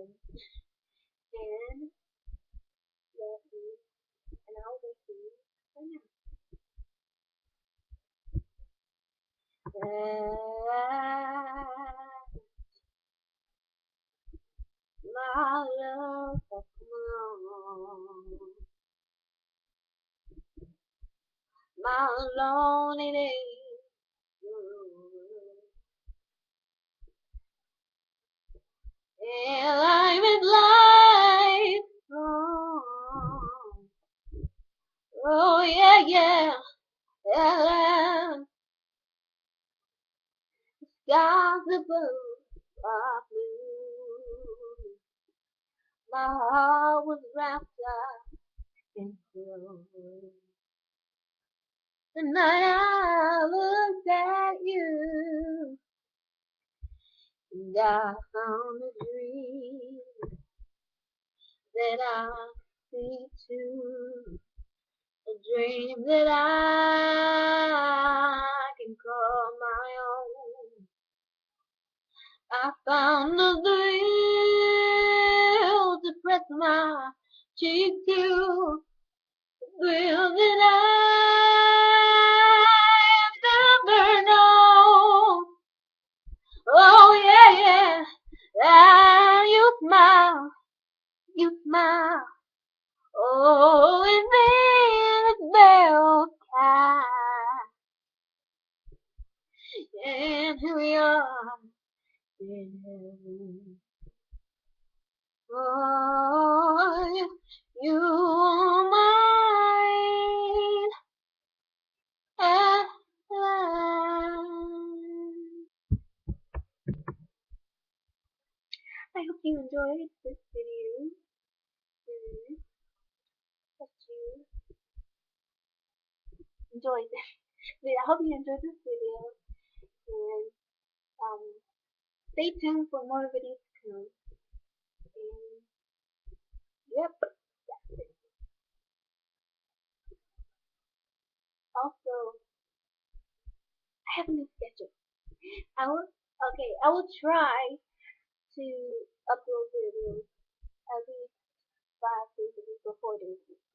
And let me, and I'll wait for you for now. My love has grown. My lonely days and I'm in life. Oh yeah, yeah, yeah. Skies above are blue. My heart was wrapped up in gold. The night I looked at you, and I found a dream that I see too. A dream that I can call my own. I found the thrill to press my cheek to. The thrill that I've never known. Oh yeah, yeah. Ah, you smile. Oh, and then it's bell time. And here we are in heaven. Oh, you are mine at last. I hope you enjoyed this video. Mm, hope you enjoyed this. I hope you enjoyed this video. And stay tuned for more videos to come. And yep, that's it. Also, I have a new schedule. I will try to upload videos every 5 days a week or 4 days a week.